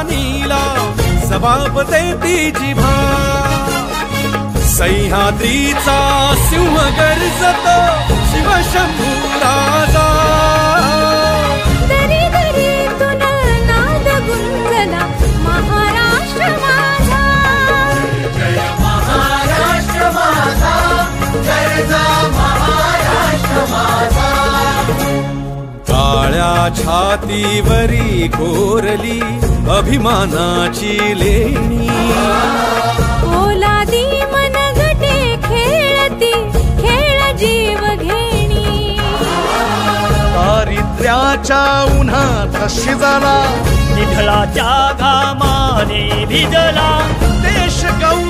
राणीला सबाबते ती जिभा सह्याद्रीचा सिंह गर्जतो शिवशंभू राजा दरी दरीतून नाद गुंजला महाराष्ट्र माझा जय महाराष्ट्र माझा गर्जा महाराष्ट्र माझा काळ्या छातीवरी कोरली अभिमानाची लेणी ओलादी मनगटे खेळती खेळ जीव घेणी दारिद्र्याच्या उन्हात शिजला निधळाच्या घामाने भिजला देश गौ